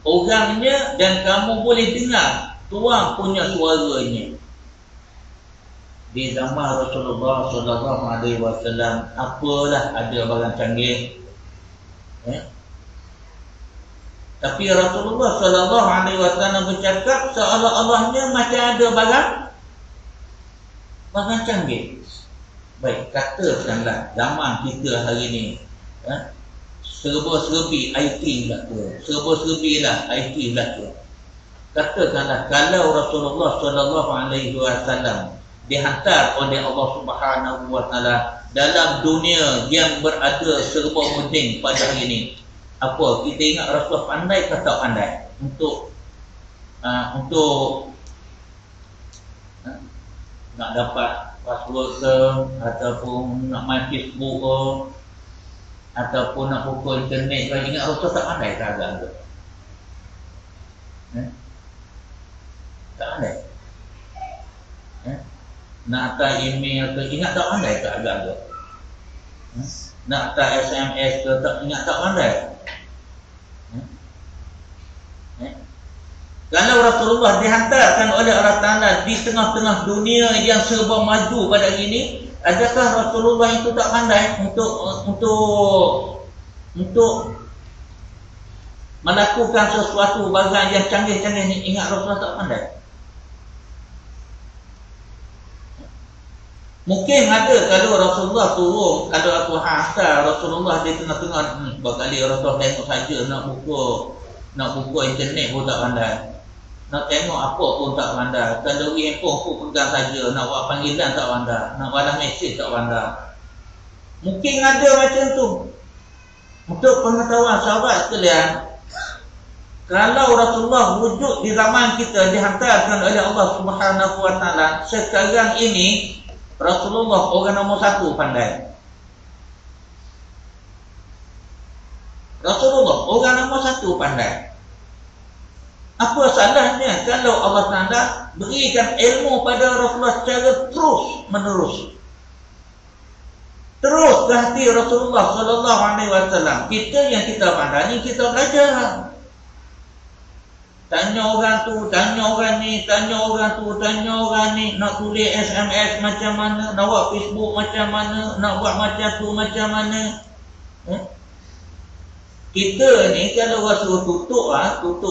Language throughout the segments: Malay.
orangnya dan kamu boleh dengar tuan punya suaranya. Di zaman Rasulullah SAW, apalah ada barang canggih, tapi Rasulullah SAW bercakap seolah-olahnya macam ada barang canggih. Baik, katakanlah zaman kita hari ini, serba-serbi IT berlaku, serba-serbi lah IT berlaku. Katakanlah kalau Rasulullah SAW dihantar oleh Allah Subhanahu Wa Taala dalam dunia yang berada serba muding pada hari ini, apa kita ingat Rasulullah pandai ke tak pandai untuk nak dapat password ke, ataupun nak main Facebook ke, ataupun nak buka internet ke? Ingat Rasulullah tak pandai ke agak-agak? Tak pandai. Nak hantar email ke, ingat tak pandai ke agak-agak? Nak hantar SMS ke, ingat tak pandai? Kalau Rasulullah dihantarkan oleh Allah Ta'ala di tengah-tengah dunia yang serba maju pada hari ini, adakah Rasulullah itu tak pandai untuk melakukan sesuatu barang yang canggih-canggih ni? Ingat Rasulullah tak pandai? Mungkin ada kalau Rasulullah turun, kalau Tuhan hantar Rasulullah di tengah-tengah, berkali Rasulullah tengok saja nak buka internet pun tak pandai, nak tengok apa pun tak pandai, kalau handphone pun pegang saja, nak buat panggilan tak pandai, nak balas mesej tak pandai. Mungkin ada macam tu. Untuk pengetahuan sahabat sekalian, kalau Rasulullah wujud di zaman kita, dihantarkan oleh Allah Subhanahu Wa Taala, sekarang ini Rasulullah orang nombor satu pandai. Rasulullah orang nombor satu pandai. Apa salahnya kalau Allah Ta'ala berikan ilmu pada Rasulullah secara terus menerus, terus ke hati Rasulullah SAW. Kita yang kita pandai ni, kita belajar. Tanya orang tu, tanya orang ni, tanya orang tu, tanya orang ni. Nak tulis SMS macam mana, nak buat Facebook macam mana, nak buat macam tu macam mana. Kita ni kalau rasa tutup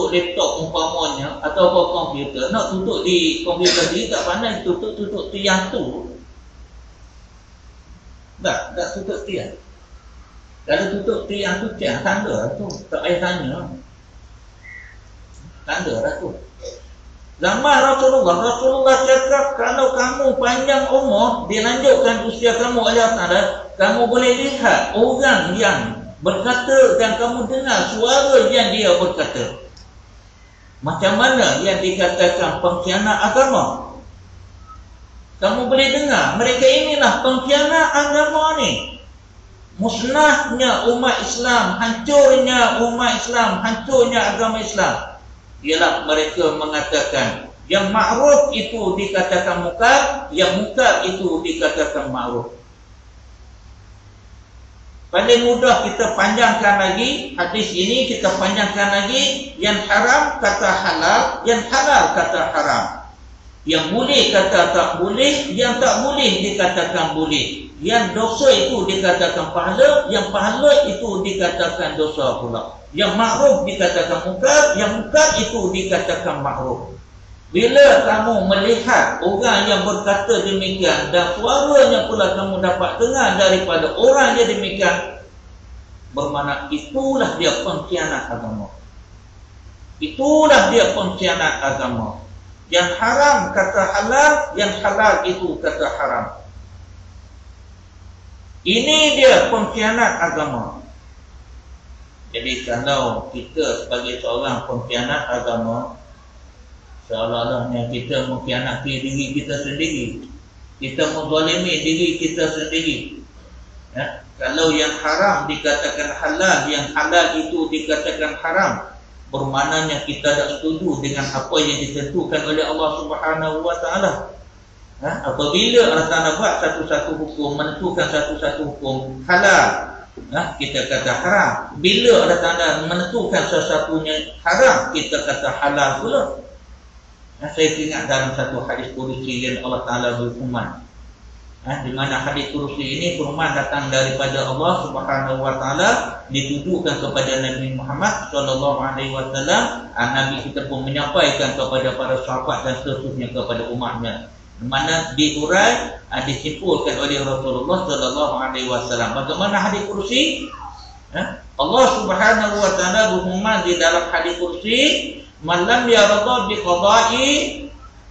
laptop umpamanya, atau komputer, nak tutup di komputer ni tak pandai tutup tiang tu. Tak tutup tiang. Kalau tutup tiang tu, tiang tanda tu, tak payah tanya. Tanda lah tu. Zaman Rasulullah cakap, kalau kamu panjang umur, dilanjutkan usia kamu oleh Allah, kamu boleh lihat orang yang berkata dan kamu dengar suara yang dia berkata. Macam mana yang dikatakan pengkhianat agama? Kamu boleh dengar, mereka inilah pengkhianat agama ni. Musnahnya umat Islam, hancurnya umat Islam, hancurnya agama Islam. Ialah mereka mengatakan yang ma'ruf itu dikatakan mungkar, yang mungkar itu dikatakan ma'ruf. Paling mudah kita panjangkan lagi hadis ini, kita panjangkan lagi. Yang haram kata halal, yang halal kata haram, yang boleh kata tak boleh, yang tak boleh dikatakan boleh, yang dosa itu dikatakan pahala, yang pahala itu dikatakan dosa pula. Yang ma'ruf dikatakan mungkar, yang mungkar itu dikatakan ma'ruf. Bila kamu melihat orang yang berkata demikian dan suaranya pula kamu dapat dengar daripada orang yang demikian, bermakna itulah dia pengkhianat agama. Itulah dia pengkhianat agama. Yang haram kata halal, yang halal itu kata haram. Ini dia pengkhianat agama. Jadi kalau kita sebagai seorang pengkhianat agama, seolah-olahnya kita mengkhianati diri kita sendiri, kita menzalimi diri kita sendiri. Kalau yang haram dikatakan halal, yang halal itu dikatakan haram, bermaknanya kita tak setuju dengan apa yang ditentukan oleh Allah Subhanahu Wa Taala. Apabila Allah Ta'ala buat satu-satu hukum, menentukan satu-satu hukum halal, kita kata haram. Bila Allah Ta'ala menentukan sesuatunya haram, kita kata halal pula. Saya ingat dalam satu hadis kursi yang Allah Ta'ala berfirman, di mana hadis kursi ini firman datang daripada Allah Subhanahu Wa Ta'ala, ditujukan kepada Nabi Muhammad Sallallahu Alaihi Wasallam. Nabi kita pun menyampaikan kepada para sahabat dan seterusnya kepada umatnya, di mana diurai, disimpulkan oleh Rasulullah Sallallahu Alaihi Wasallam. Bagaimana hadis kursi? Allah Subhanahu Wa Ta'ala berfirman di dalam hadis kursi, "Man lam yarda bi qada'i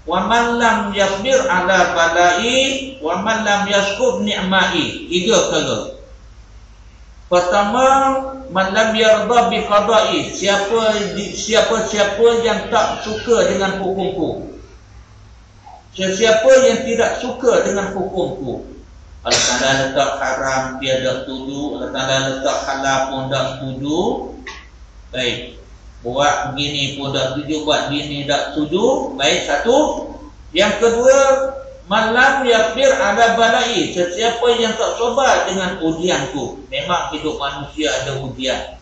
wa man lam yasbir ala bala'i wa man lam yashkur ni'ma'i." Tiga perkara. Pertama, man lam yarda bi qada'i, siapa yang tak suka dengan hukumku. Sesiapa yang tidak suka dengan hukumku. Allah Ta'ala letak haram, dia tak setuju. Allah Ta'ala letak halal pun tak setuju. Baik, buat begini pun tak setuju, buat begini tak setuju. Baik, satu. Yang kedua, malam yakbir ala balai, sesiapa yang tak sabar dengan ujianku. Memang hidup manusia ada ujian.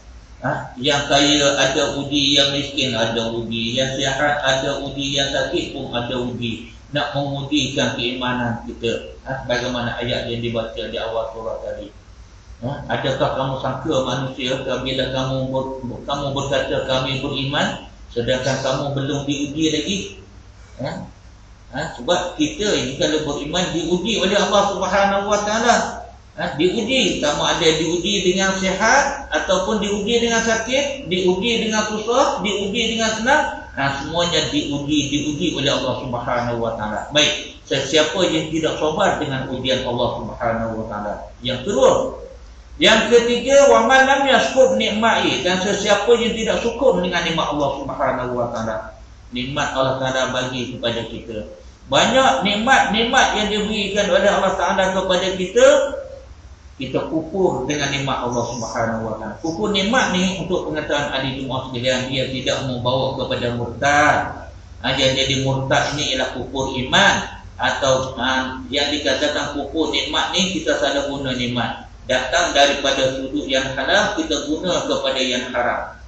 Yang kaya ada uji, yang miskin ada uji, yang sihat ada uji, yang sakit pun ada uji. Nak mengujikan keimanan kita. Bagaimana ayat yang dibaca di awal surah tadi. Adakah kamu sangka manusia bila kamu berkata kami beriman, sedangkan kamu belum diuji lagi? Sebab kita ini kalau beriman diuji oleh Allah Subhanahu Wa Ta'ala. Diuji, sama ada diuji dengan sihat ataupun diuji dengan sakit, diuji dengan susah, diuji dengan senang. Semuanya diuji oleh Allah Subhanahu Wa Ta'ala. Baik, sesiapa yang tidak sabar dengan ujian Allah Subhanahu Wa Ta'ala. Yang kedua, yang ketiga, wa man lam yashkur ni'ma'i, dan sesiapa yang tidak syukur dengan nikmat Allah Subhanahu Wa Ta'ala. Nikmat Allah Ta'ala bagi kepada kita. Banyak nikmat-nikmat yang diberikan oleh Allah Ta'ala kepada kita, kita kufur dengan nikmat Allah Subhanahu Wa Ta'ala. Kufur nikmat ni, untuk pengetahuan ahli Jumaat sekalian, dia tidak membawa kepada murtad. Yang jadi murtad ni ialah kufur iman, atau yang dikatakan kufur nikmat ni, kita salah guna nikmat. Datang daripada sudut yang halal, kita guna kepada yang haram.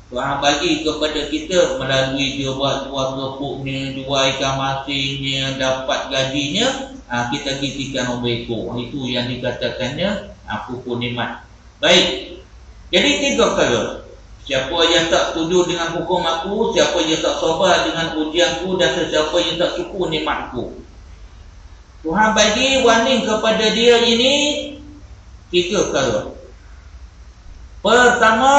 Tuhan bagi kepada kita melalui dia buat repuknya, jual ikan masinnya, dapat gajinya, kita gigikan orang ekor. Itu yang dikatakannya kufur nikmat. Baik, jadi tiga perkara. Siapa yang tak setuju dengan hukum aku, siapa yang tak sabar dengan ujianku, dan sesiapa yang tak syukur nikmatku. Tuhan bagi warning kepada dia ini tiga perkara. Pertama,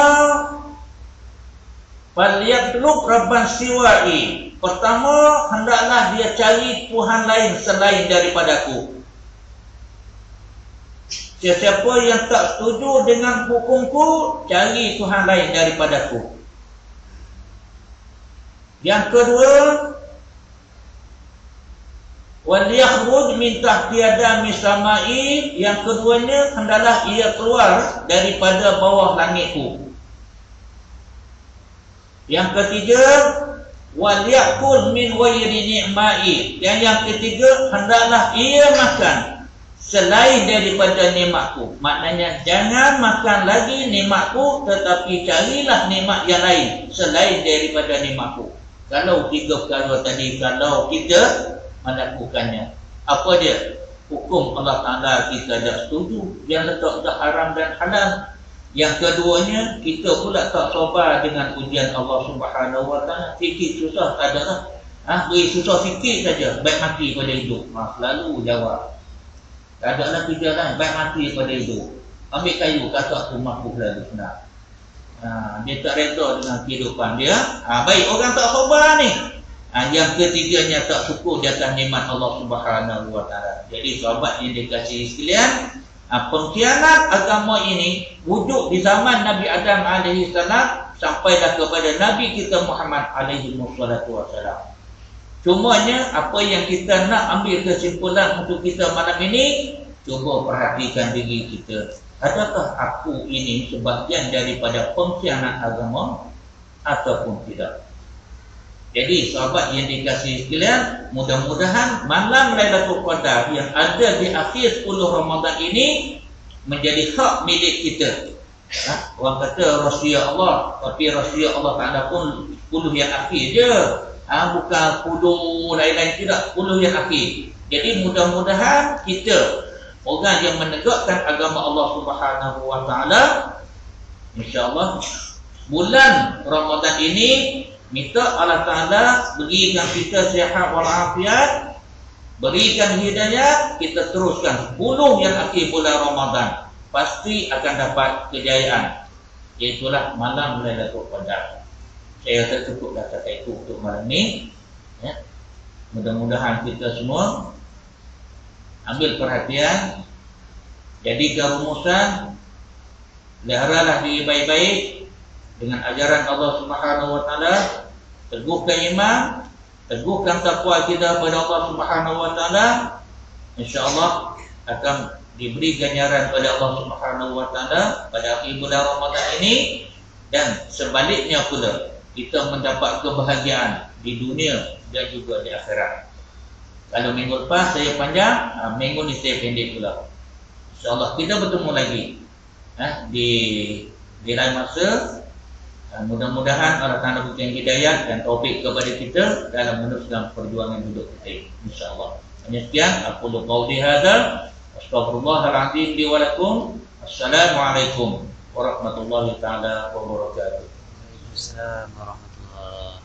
falyatlub rabban siwa'i. Pertama, hendaklah dia cari Tuhan lain selain daripadaku. Sesiapa yang tak setuju dengan hukumku, cari Tuhan lain daripadaku. Yang kedua, wal yakhruj min tahti adami samai. Yang keduanya, hendaklah ia keluar daripada bawah langitku. Yang ketiga, wal yakul min ghairi ni'ma'i. Yang ketiga, hendaklah ia makan selain daripada nikmatku. Maknanya jangan makan lagi nikmatku, tetapi carilah nikmat yang lain selain daripada nikmatku. Kalau tiga perkara tadi, kalau kita melakukannya, apa dia? Hukum Allah Ta'ala kita dah setuju, yang letak dah haram dan halal. Yang keduanya, kita pula tak sabar dengan ujian Allah Subhanahu Wa Ta'ala. Sikit susah tak ada lah. Beri susah sikit saja, baik mati pada hidup. Selalu jawab. Tak ada lah kerja lain, baik mati pada hidup. Ambil kayu, kata rumahku selalu senang. Dia tak reda dengan kehidupan dia. Baik, orang tak sabar ni. Yang ketiganya, tak syukur di atas nikmat Allah Subhanahu Wa Ta'ala. Jadi sahabat yang dikasihi sekalian, pengkhianat agama ini wujud di zaman Nabi Adam alaihi salam sampailah kepada Nabi kita Muhammad alaihi wasallam. Cumanya apa yang kita nak ambil kesimpulan untuk kita malam ini, cuba perhatikan diri kita. Adakah aku ini sebahagian daripada pengkhianat agama ataupun tidak? Jadi sahabat yang dikasihi sekalian, mudah-mudahan malam Lailatul Qadar yang ada di akhir 10 Ramadan ini menjadi hak milik kita. Orang kata rahsia Allah, tapi rahsia Allah Ta'ala pun 10 yang akhir je. Bukan 10 lain-lain, tidak, 10 yang akhir. Jadi mudah-mudahan kita orang yang menegakkan agama Allah Subhanahu Wa Ta'ala, insya-Allah bulan Ramadan ini minta Allah Ta'ala berikan kita sihat walafiat, berikan hidayah, kita teruskan 10 yang akhir bulan Ramadan, pasti akan dapat kejayaan. Iaitulah malam Lailatul Qadar. Saya rasa cukup dah kata itu untuk malam ni, ya. Mudah-mudahan kita semua ambil perhatian, jadikan rumusan, peliharalah diri baik-baik dengan ajaran Allah Subhanahu Wa Ta'ala, teguhkan iman, teguhkan takwa kita kepada Allah Subhanahu Wa Ta'ala, insya-Allah akan diberi ganjaran pada Allah Subhanahu Wa Ta'ala pada akhir bulan Ramadan ini, dan sebaliknya pula kita mendapat kebahagiaan di dunia dan juga di akhirat. Kalau minggu lepas saya panjang, minggu ni saya pendek pula. InsyaAllah kita bertemu lagi di lain masa. Mudah-mudahan Allah Ta'ala berikan hidayah dan taufik kepada kita dalam meneruskan perjuangan hidup kita, insyaAllah. Hanya sekian, aku qawli hadza, astaghfirullahaladzim li wa lakum. Assalamualaikum warahmatullahi ta'ala wabarakatuh. Waalaikumsalam warahmatullahi